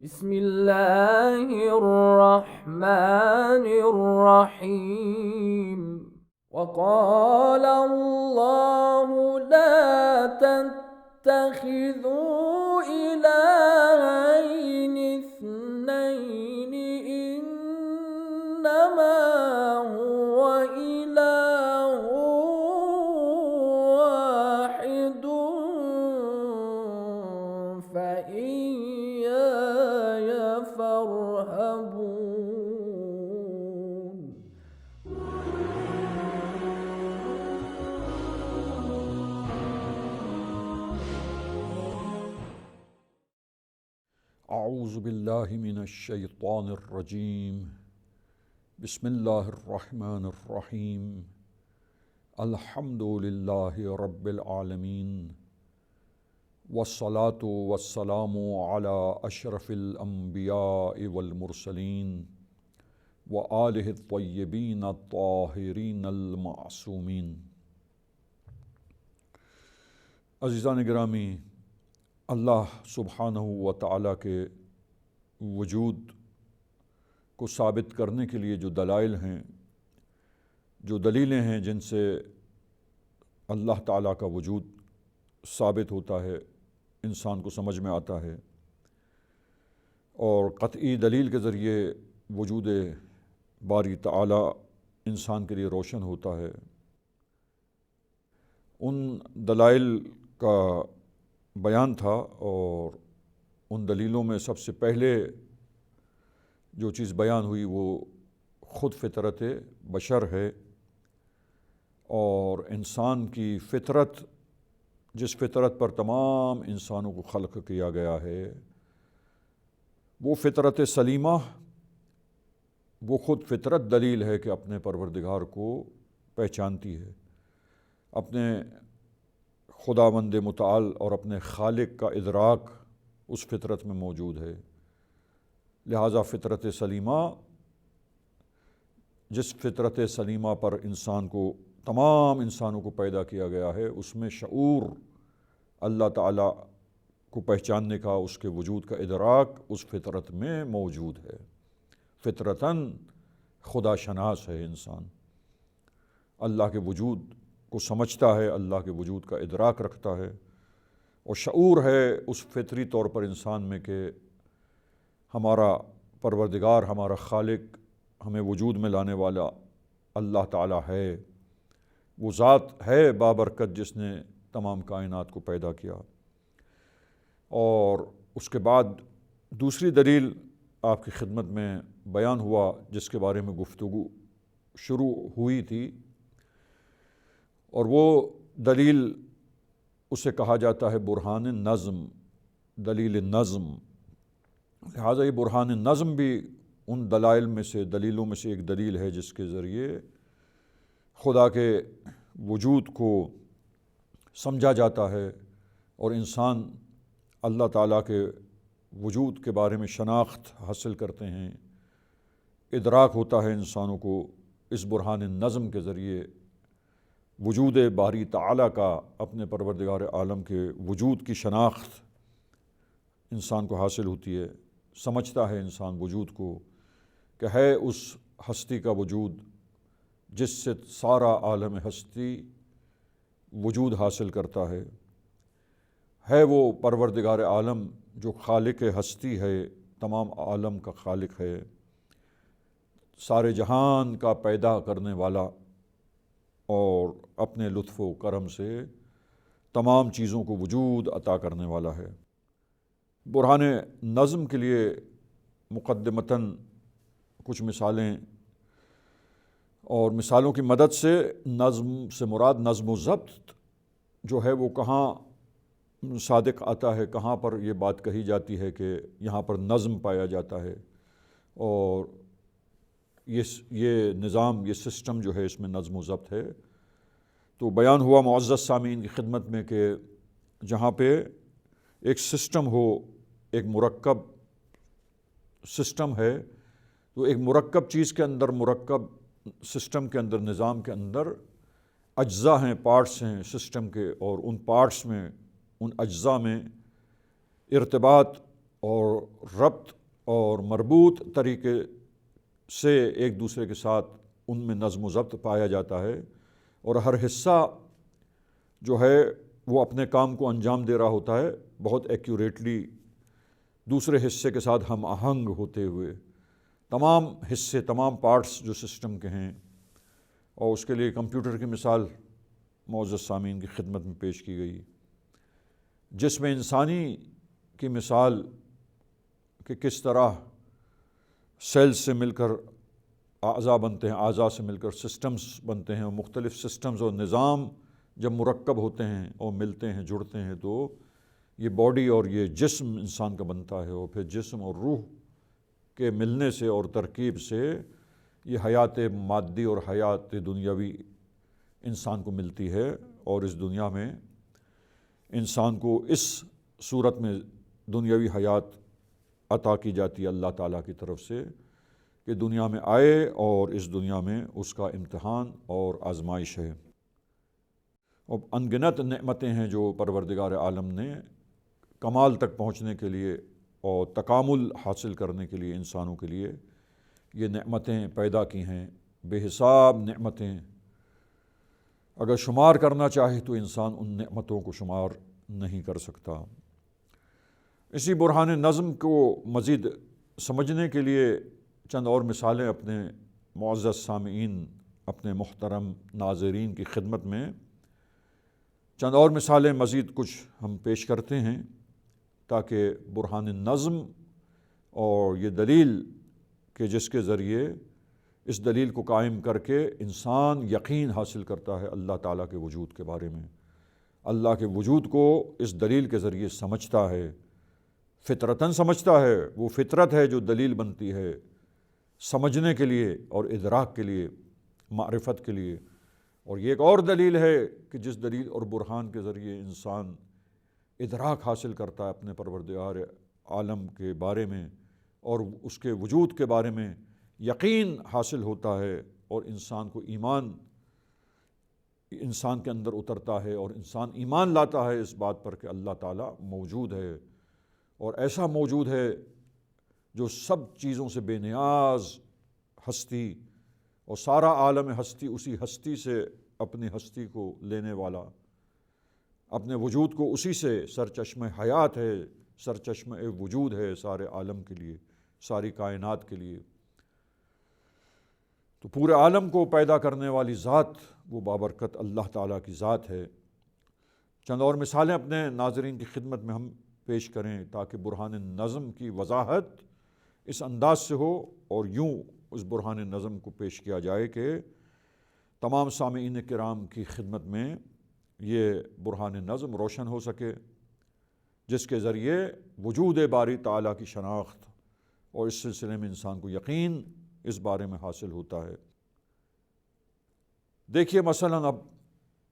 بسم اللہ الرحمن الرحیم وقال اللہ لا تتخذوا الہین اثنین انما هو الہ واحد فإیایا فارہبون۔ اعوذ باللہ من الشیطان الرجیم، بسم اللہ الرحمن الرحیم، الحمد للہ رب العالمین، والصلاة والسلام علی اشرف الانبیاء والمرسلین وآلہ الطیبین الطاہرین المعصومین۔ عزیزان گرامی، اللہ سبحانہ و تعالیٰ کے وجود کو ثابت کرنے کے لیے جو دلائل ہیں، جو دلیلیں ہیں جن سے اللہ تعالیٰ کا وجود ثابت ہوتا ہے، انسان کو سمجھ میں آتا ہے، اور قطعی دلیل کے ذریعے وجود باری تعالیٰ انسان کے لیے روشن ہوتا ہے۔ ان دلائل کا بیان تھا، اور ان دلیلوں میں سب سے پہلے جو چیز بیان ہوئی وہ خود فطرت بشر ہے، اور انسان کی فطرت، جس فطرت پر تمام انسانوں کو خلق کیا گیا ہے، وہ فطرت سلیمہ، وہ خود فطرت دلیل ہے کہ اپنے پروردگار کو پہچانتی ہے، اپنے خداوند متعال اور اپنے خالق کا ادراک اس فطرت میں موجود ہے۔ لہٰذا فطرت سلیمہ، جس فطرت سلیمہ پر تمام انسانوں کو پیدا کیا گیا ہے، اس میں شعور اللہ تعالیٰ کو پہچاننے کا، اس کے وجود کا ادراک اس فطرت میں موجود ہے۔ فطرتاً خدا شناس ہے انسان، اللہ کے وجود کو سمجھتا ہے، اللہ کے وجود کا ادراک رکھتا ہے، اور شعور ہے اس فطری طور پر انسان میں کہ ہمارا پروردگار، ہمارا خالق، ہمیں وجود میں لانے والا اللہ تعالیٰ ہے، وہ ذات ہے بابرکت جس نے تمام کائنات کو پیدا کیا۔ اور اس کے بعد دوسری دلیل آپ کی خدمت میں بیان ہوا، جس کے بارے میں گفتگو شروع ہوئی تھی، اور وہ دلیل، اسے کہا جاتا ہے برہان نظم، دلیل نظم۔ لہٰذا یہ برہان نظم بھی ان دلیلوں میں سے ایک دلیل ہے جس کے ذریعے خدا کے وجود کو سمجھا جاتا ہے، اور انسان اللہ تعالیٰ کے وجود کے بارے میں شناخت حاصل کرتے ہیں، ادراک ہوتا ہے انسانوں کو اس برہان نظم کے ذریعے وجود باری تعالیٰ کا، اپنے پروردگار عالم کے وجود کی شناخت انسان کو حاصل ہوتی ہے۔ سمجھتا ہے انسان وجود کو کہ ہے اس ہستی کا وجود جس سے سارا عالم ہستی وجود حاصل کرتا ہے وہ پروردگار عالم جو خالق ہستی ہے، تمام عالم کا خالق ہے، سارے جہان کا پیدا کرنے والا، اور اپنے لطف و کرم سے تمام چیزوں کو وجود عطا کرنے والا ہے۔ برہان نظم کے لیے مقدمتاً کچھ مثالیں، اور مثالوں کی مدد سے نظم سے مراد نظم و ضبط جو ہے وہ کہاں صادق آتا ہے، کہاں پر یہ بات کہی جاتی ہے کہ یہاں پر نظم پایا جاتا ہے، اور یہ نظام، یہ سسٹم جو ہے اس میں نظم و ضبط ہے۔ تو بیان ہوا معزز سامعین کی خدمت میں کہ جہاں پہ ایک سسٹم ہو، ایک مرکب سسٹم ہے، تو ایک مرکب چیز کے اندر، مرکب سسٹم کے اندر، نظام کے اندر اجزاء ہیں، پارٹس ہیں سسٹم کے، اور ان پارٹس میں، ان اجزاء میں ارتباط اور ربط اور مربوط طریقے سے ایک دوسرے کے ساتھ ان میں نظم و ضبط پایا جاتا ہے، اور ہر حصہ جو ہے وہ اپنے کام کو انجام دے رہا ہوتا ہے بہت ایکیوریٹلی دوسرے حصے کے ساتھ ہم آہنگ ہوتے ہوئے۔ تمام حصے، تمام پارٹس جو سسٹم کے ہیں، اور اس کے لیے کمپیوٹر کی مثال معزز سامعین کی خدمت میں پیش کی گئی۔ جسم انسانی کی مثال کہ کس طرح سیلز سے مل کر اعضاء بنتے ہیں، اعضاء سے مل کر سسٹمز بنتے ہیں، اور مختلف سسٹمز اور نظام جب مرکب ہوتے ہیں اور ملتے ہیں، جڑتے ہیں، تو یہ باڈی اور یہ جسم انسان کا بنتا ہے، اور پھر جسم اور روح کے ملنے سے اور ترکیب سے یہ حیات مادی اور حیات دنیاوی انسان کو ملتی ہے، اور اس دنیا میں انسان کو اس صورت میں دنیاوی حیات عطا کی جاتی ہے اللہ تعالیٰ کی طرف سے کہ دنیا میں آئے اور اس دنیا میں اس کا امتحان اور آزمائش ہے۔ اور انگنت نعمتیں ہیں جو پروردگار عالم نے کمال تک پہنچنے کے لیے اور تکامل حاصل کرنے کے لیے انسانوں کے لیے یہ نعمتیں پیدا کی ہیں، بے حساب نعمتیں۔ اگر شمار کرنا چاہے تو انسان ان نعمتوں کو شمار نہیں کر سکتا۔ اسی برہان نظم کو مزید سمجھنے کے لیے چند اور مثالیں اپنے معزز سامعین، اپنے محترم ناظرین کی خدمت میں چند اور مثالیں مزید کچھ ہم پیش کرتے ہیں تاکہ برہان نظم اور یہ دلیل کہ جس کے ذریعے اس دلیل کو قائم کر کے انسان یقین حاصل کرتا ہے اللہ تعالیٰ کے وجود کے بارے میں، اللہ کے وجود کو اس دلیل کے ذریعے سمجھتا ہے، فطرتاً سمجھتا ہے۔ وہ فطرت ہے جو دلیل بنتی ہے سمجھنے کے لیے اور ادراک کے لیے، معرفت کے لیے۔ اور یہ ایک اور دلیل ہے کہ جس دلیل اور برہان کے ذریعے انسان ادراک حاصل کرتا ہے اپنے پروردگار عالم کے بارے میں اور اس کے وجود کے بارے میں یقین حاصل ہوتا ہے، اور انسان کو ایمان انسان کے اندر اترتا ہے، اور انسان ایمان لاتا ہے اس بات پر کہ اللہ تعالیٰ موجود ہے، اور ایسا موجود ہے جو سب چیزوں سے بے نیاز ہستی، اور سارا عالم ہستی اسی ہستی سے اپنی ہستی کو لینے والا، اپنے وجود کو اسی سے سرچشمہ حیات ہے، سرچشمہ وجود ہے سارے عالم کے لیے، ساری کائنات کے لیے۔ تو پورے عالم کو پیدا کرنے والی ذات وہ بابرکت اللہ تعالیٰ کی ذات ہے۔ چند اور مثالیں اپنے ناظرین کی خدمت میں ہم پیش کریں تاکہ برہان نظم کی وضاحت اس انداز سے ہو، اور یوں اس برہان نظم کو پیش کیا جائے کہ تمام سامعین کرام کی خدمت میں یہ برہان نظم روشن ہو سکے، جس کے ذریعے وجود باری تعالیٰ کی شناخت اور اس سلسلے میں انسان کو یقین اس بارے میں حاصل ہوتا ہے۔ دیکھیے مثلاً اب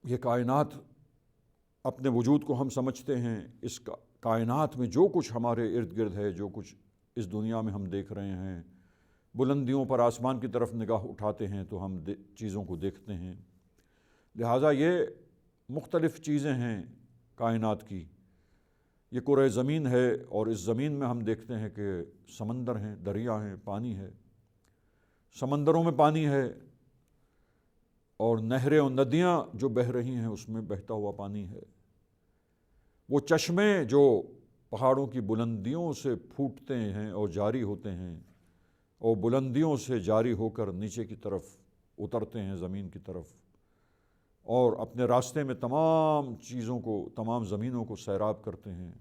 یہ کائنات، اپنے وجود کو ہم سمجھتے ہیں، اس کائنات میں جو کچھ ہمارے ارد گرد ہے، جو کچھ اس دنیا میں ہم دیکھ رہے ہیں، بلندیوں پر آسمان کی طرف نگاہ اٹھاتے ہیں تو ہم چیزوں کو دیکھتے ہیں۔ لہٰذا یہ مختلف چیزیں ہیں کائنات کی، یہ کرۂ زمین ہے، اور اس زمین میں ہم دیکھتے ہیں کہ سمندر ہیں، دریا ہیں، پانی ہے، سمندروں میں پانی ہے، اور نہریں اور ندیاں جو بہہ رہی ہیں اس میں بہتا ہوا پانی ہے۔ وہ چشمے جو پہاڑوں کی بلندیوں سے پھوٹتے ہیں اور جاری ہوتے ہیں، اور بلندیوں سے جاری ہو کر نیچے کی طرف اترتے ہیں زمین کی طرف، اور اپنے راستے میں تمام چیزوں کو، تمام زمینوں کو سیراب کرتے ہیں،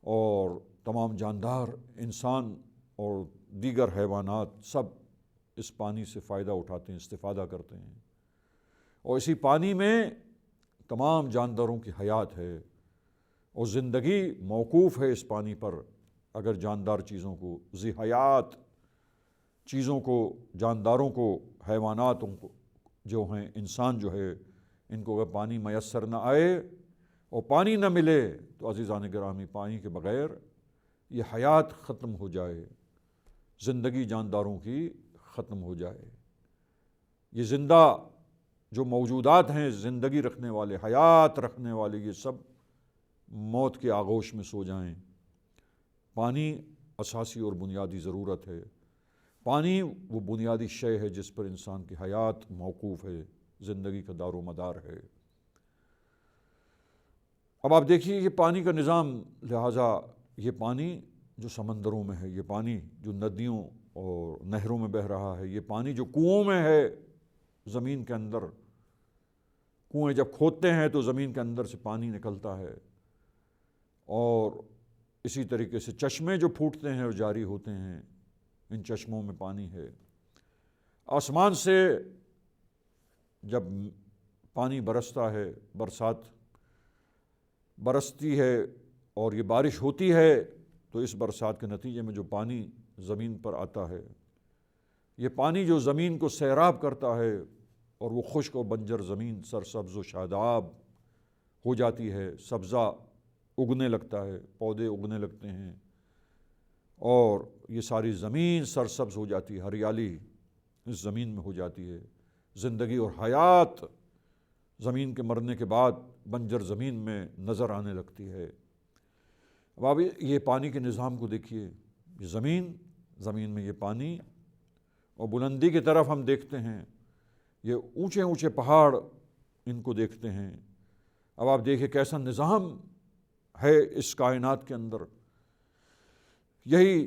اور تمام جاندار، انسان اور دیگر حیوانات سب اس پانی سے فائدہ اٹھاتے ہیں، استفادہ کرتے ہیں، اور اسی پانی میں تمام جانداروں کی حیات ہے، اور زندگی موقوف ہے اس پانی پر۔ اگر جاندار چیزوں کو، ذی حیات چیزوں کو، جانداروں کو، حیواناتوں کو جو ہیں، انسان جو ہے، ان کو اگر پانی میسر نہ آئے اور پانی نہ ملے تو عزیزان گرامی، پانی کے بغیر یہ حیات ختم ہو جائے، زندگی جانداروں کی ختم ہو جائے۔ یہ زندہ جو موجودات ہیں، زندگی رکھنے والے، حیات رکھنے والے، یہ سب موت کے آغوش میں سو جائیں، پانی اساسی اور بنیادی ضرورت ہے، پانی وہ بنیادی شے ہے جس پر انسان کی حیات موقوف ہے، زندگی کا دار و مدار ہے۔ اب آپ دیکھیے یہ پانی کا نظام، لہٰذا یہ پانی جو سمندروں میں ہے، یہ پانی جو ندیوں اور نہروں میں بہہ رہا ہے، یہ پانی جو کنوؤں میں ہے زمین کے اندر، کنویں جب کھودتے ہیں تو زمین کے اندر سے پانی نکلتا ہے، اور اسی طریقے سے چشمے جو پھوٹتے ہیں اور جاری ہوتے ہیں، ان چشموں میں پانی ہے۔ آسمان سے جب پانی برستا ہے، برسات برستی ہے اور یہ بارش ہوتی ہے، تو اس برسات کے نتیجے میں جو پانی زمین پر آتا ہے، یہ پانی جو زمین کو سیراب کرتا ہے اور وہ خشک اور بنجر زمین سرسبز و شاداب ہو جاتی ہے، سبزہ اگنے لگتا ہے، پودے اگنے لگتے ہیں، اور یہ ساری زمین سرسبز ہو جاتی ہے، ہریالی اس زمین میں ہو جاتی ہے، زندگی اور حیات زمین کے مرنے کے بعد بنجر زمین میں نظر آنے لگتی ہے۔ اب آپ یہ پانی کے نظام کو دیکھیے، یہ زمین میں یہ پانی، اور بلندی کی طرف ہم دیکھتے ہیں، یہ اونچے اونچے پہاڑ ان کو دیکھتے ہیں۔ اب آپ دیکھیں کیسا نظام ہے اس کائنات کے اندر۔ یہی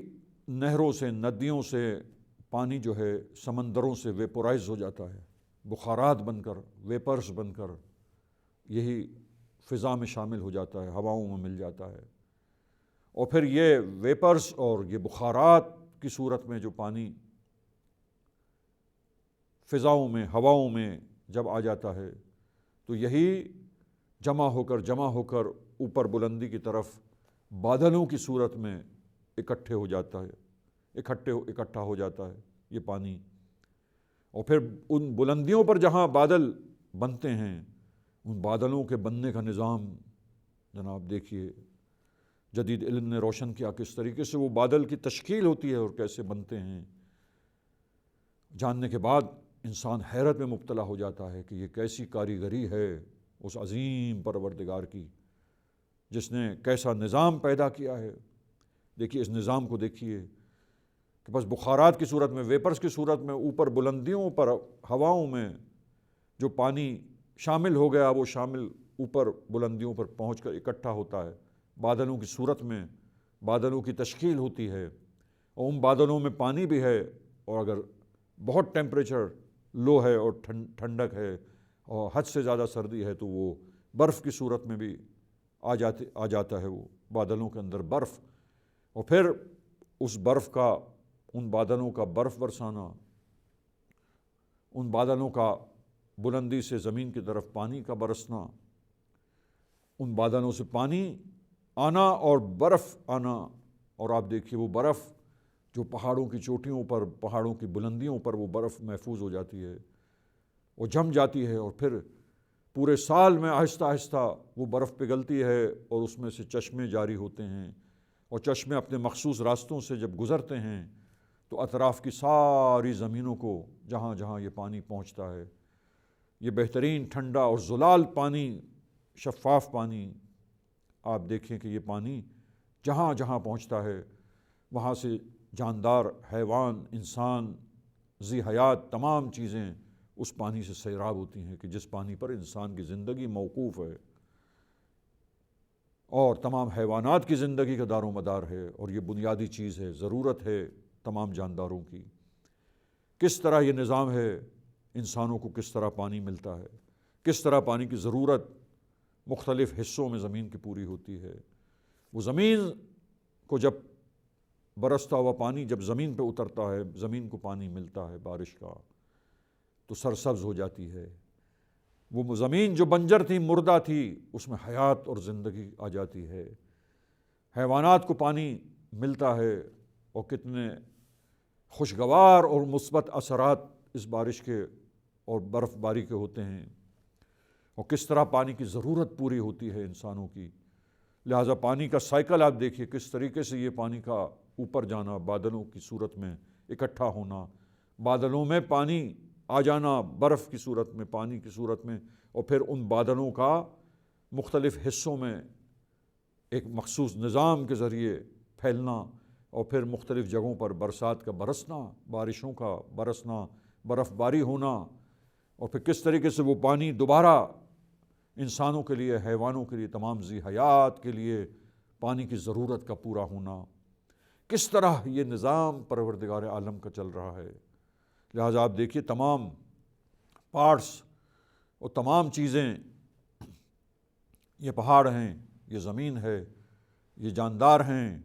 نہروں سے، ندیوں سے پانی جو ہے سمندروں سے ویپورائز ہو جاتا ہے، بخارات بن کر، ویپرز بن کر یہی فضا میں شامل ہو جاتا ہے، ہواؤں میں مل جاتا ہے، اور پھر یہ ویپرز اور یہ بخارات کی صورت میں جو پانی فضاؤں میں، ہواؤں میں جب آ جاتا ہے تو یہی جمع ہو کر اوپر بلندی کی طرف بادلوں کی صورت میں اکٹھا ہو جاتا ہے یہ پانی، اور پھر ان بلندیوں پر جہاں بادل بنتے ہیں، ان بادلوں کے بننے کا نظام جناب دیکھیے، جدید علم نے روشن کیا کس طریقے سے وہ بادل کی تشکیل ہوتی ہے اور کیسے بنتے ہیں۔ جاننے کے بعد انسان حیرت میں مبتلا ہو جاتا ہے کہ یہ کیسی کاریگری ہے اس عظیم پروردگار کی، جس نے کیسا نظام پیدا کیا ہے۔ دیکھیے اس نظام کو دیکھیے کہ بس بخارات کی صورت میں، ویپرز کی صورت میں اوپر بلندیوں پر، ہواؤں میں جو پانی شامل ہو گیا، وہ شامل اوپر بلندیوں پر پہنچ کر اکٹھا ہوتا ہے، بادلوں کی صورت میں بادلوں کی تشکیل ہوتی ہے، اور ان بادلوں میں پانی بھی ہے، اور اگر بہت ٹیمپریچر لو ہے اور ٹھنڈک ہے اور حد سے زیادہ سردی ہے تو وہ برف کی صورت میں بھی آ جاتا ہے، وہ بادلوں کے اندر برف، اور پھر اس برف کا، ان بادلوں کا برف برسانا، ان بادلوں کا بلندی سے زمین کی طرف پانی کا برسنا، ان بادلوں سے پانی آنا اور برف آنا، اور آپ دیکھیے وہ برف جو پہاڑوں کی چوٹیوں پر، پہاڑوں کی بلندیوں پر وہ برف محفوظ ہو جاتی ہے، وہ جم جاتی ہے، اور پھر پورے سال میں آہستہ آہستہ وہ برف پگھلتی ہے اور اس میں سے چشمے جاری ہوتے ہیں، اور چشمے اپنے مخصوص راستوں سے جب گزرتے ہیں تو اطراف کی ساری زمینوں کو جہاں جہاں یہ پانی پہنچتا ہے، یہ بہترین ٹھنڈا اور زلال پانی، شفاف پانی، آپ دیکھیں کہ یہ پانی جہاں جہاں پہنچتا ہے وہاں سے جاندار، حیوان، انسان، ذی حیات، تمام چیزیں اس پانی سے سیراب ہوتی ہیں کہ جس پانی پر انسان کی زندگی موقوف ہے، اور تمام حیوانات کی زندگی کا دار و مدار ہے، اور یہ بنیادی چیز ہے، ضرورت ہے تمام جانداروں کی۔ کس طرح یہ نظام ہے، انسانوں کو کس طرح پانی ملتا ہے، کس طرح پانی کی ضرورت مختلف حصوں میں زمین کی پوری ہوتی ہے۔ وہ زمین کو جب برستا ہوا پانی جب زمین پہ اترتا ہے، زمین کو پانی ملتا ہے بارش کا، تو سرسبز ہو جاتی ہے۔ وہ زمین جو بنجر تھی، مردہ تھی، اس میں حیات اور زندگی آ جاتی ہے، حیوانات کو پانی ملتا ہے، اور کتنے خوشگوار اور مثبت اثرات اس بارش کے اور برف باری کے ہوتے ہیں، اور کس طرح پانی کی ضرورت پوری ہوتی ہے انسانوں کی۔ لہٰذا پانی کا سائیکل آپ دیکھیے کس طریقے سے یہ پانی کا اوپر جانا، بادلوں کی صورت میں اکٹھا ہونا، بادلوں میں پانی آ جانا، برف کی صورت میں، پانی کی صورت میں، اور پھر ان بادلوں کا مختلف حصوں میں ایک مخصوص نظام کے ذریعے پھیلنا اور پھر مختلف جگہوں پر برسات کا برسنا، بارشوں کا برسنا، برف باری ہونا، اور پھر کس طریقے سے وہ پانی دوبارہ انسانوں کے لیے، حیوانوں کے لیے، تمام ذی حیات کے لیے پانی کی ضرورت کا پورا ہونا، کس طرح یہ نظام پروردگار عالم کا چل رہا ہے۔ لہٰذا آپ دیکھیے تمام پارٹس اور تمام چیزیں، یہ پہاڑ ہیں، یہ زمین ہے، یہ جاندار ہیں،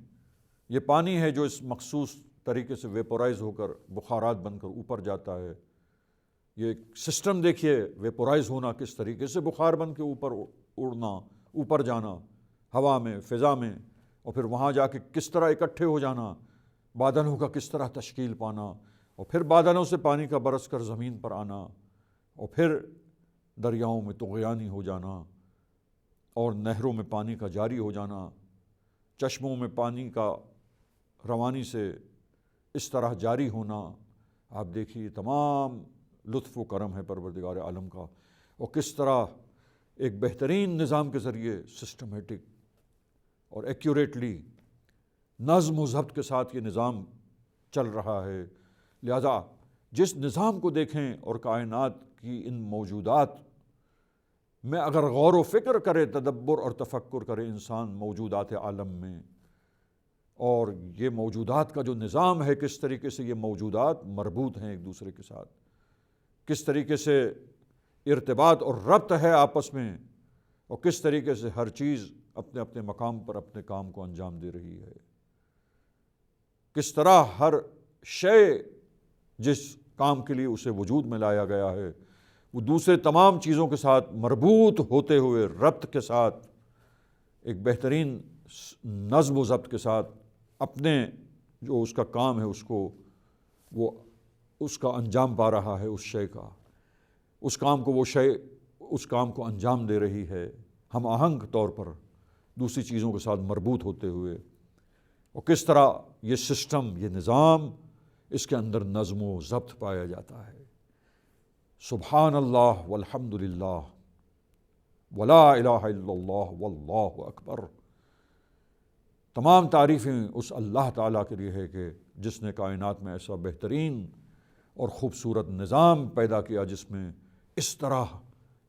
یہ پانی ہے جو اس مخصوص طریقے سے ویپورائز ہو کر بخارات بن کر اوپر جاتا ہے۔ یہ سسٹم دیکھیے، ویپورائز ہونا، کس طریقے سے بخار بن کے اوپر اڑنا، اوپر جانا ہوا میں، فضا میں، اور پھر وہاں جا کے کس طرح اکٹھے ہو جانا، بادلوں کا کس طرح تشکیل پانا، اور پھر بادلوں سے پانی کا برس کر زمین پر آنا، اور پھر دریاؤں میں طغیانی ہو جانا، اور نہروں میں پانی کا جاری ہو جانا، چشموں میں پانی کا روانی سے اس طرح جاری ہونا۔ آپ دیکھیے تمام لطف و کرم ہے پروردگار عالم کا، اور کس طرح ایک بہترین نظام کے ذریعے سسٹمیٹک اور ایکیوریٹلی نظم و ضبط کے ساتھ یہ نظام چل رہا ہے۔ لہذا جس نظام کو دیکھیں اور کائنات کی ان موجودات میں اگر غور و فکر کرے، تدبر اور تفکر کرے انسان موجودات عالم میں، اور یہ موجودات کا جو نظام ہے، کس طریقے سے یہ موجودات مربوط ہیں ایک دوسرے کے ساتھ، کس طریقے سے ارتباط اور ربط ہے آپس میں، اور کس طریقے سے ہر چیز اپنے اپنے مقام پر اپنے کام کو انجام دے رہی ہے، کس طرح ہر شے جس کام کے لیے اسے وجود میں لایا گیا ہے وہ دوسرے تمام چیزوں کے ساتھ مربوط ہوتے ہوئے ربط کے ساتھ ایک بہترین نظم و ضبط کے ساتھ اپنے جو اس کا کام ہے اس کو وہ اس کا انجام پا رہا ہے، اس شے کا، اس کام کو وہ شے اس کام کو انجام دے رہی ہے، ہم آہنگ طور پر دوسری چیزوں کے ساتھ مربوط ہوتے ہوئے، اور کس طرح یہ سسٹم، یہ نظام، اس کے اندر نظم و ضبط پایا جاتا ہے۔ سبحان اللہ والحمد للہ ولا الہ الا اللہ واللہ اکبر۔ تمام تعریفیں اس اللہ تعالیٰ کے لیے ہے کہ جس نے کائنات میں ایسا بہترین اور خوبصورت نظام پیدا کیا، جس میں اس طرح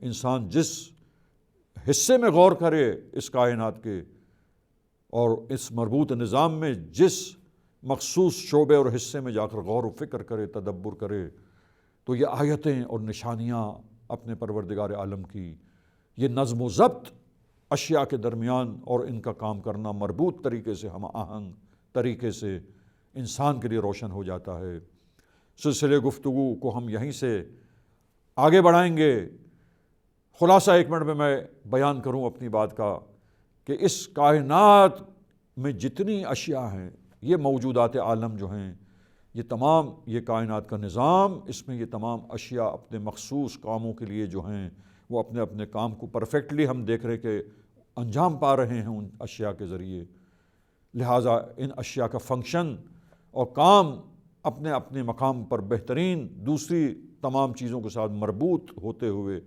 انسان جس حصے میں غور کرے اس کائنات کے اور اس مربوط نظام میں جس مخصوص شعبے اور حصے میں جا کر غور و فکر کرے، تدبر کرے، تو یہ آیتیں اور نشانیاں اپنے پروردگار عالم کی، یہ نظم و ضبط اشیاء کے درمیان اور ان کا کام کرنا مربوط طریقے سے، ہم آہنگ طریقے سے انسان کے لیے روشن ہو جاتا ہے۔ سلسلے گفتگو کو ہم یہیں سے آگے بڑھائیں گے۔ خلاصہ 1 منٹ میں میں بیان کروں اپنی بات کا کہ اس کائنات میں جتنی اشیاء ہیں، یہ موجودات عالم جو ہیں، یہ تمام، یہ کائنات کا نظام، اس میں یہ تمام اشیاء اپنے مخصوص کاموں کے لیے جو ہیں وہ اپنے اپنے کام کو پرفیکٹلی ہم دیکھ رہے کہ انجام پا رہے ہیں ان اشیاء کے ذریعے۔ لہٰذا ان اشیاء کا فنکشن اور کام اپنے اپنے مقام پر بہترین دوسری تمام چیزوں کے ساتھ مربوط ہوتے ہوئے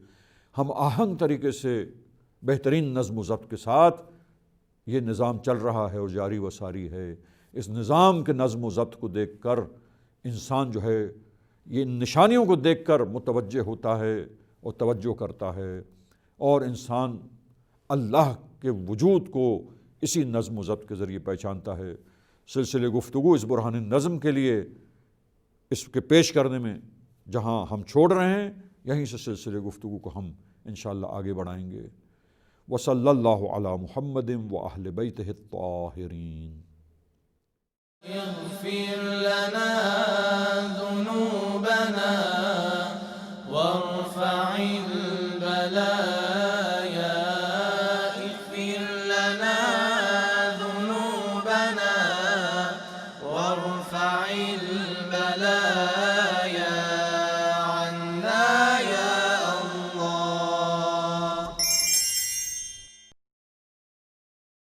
ہم آہنگ طریقے سے بہترین نظم و ضبط کے ساتھ یہ نظام چل رہا ہے اور جاری و ساری ہے۔ اس نظام کے نظم و ضبط کو دیکھ کر انسان جو ہے یہ نشانیوں کو دیکھ کر متوجہ ہوتا ہے اور توجہ کرتا ہے، اور انسان اللہ کے وجود کو اسی نظم و ضبط کے ذریعے پہچانتا ہے۔ سلسلے گفتگو اس برہان نظم کے لیے اس کے پیش کرنے میں جہاں ہم چھوڑ رہے ہیں، یہیں سے سلسلے گفتگو کو ہم انشاءاللہ آگے بڑھائیں گے۔ وصلی اللہ علی محمد واہل بیتہ الطاہرین۔ اغفر لنا ذنوبنا وارفع البلايا، اغفر لنا ذنوبنا وارفع البلايا۔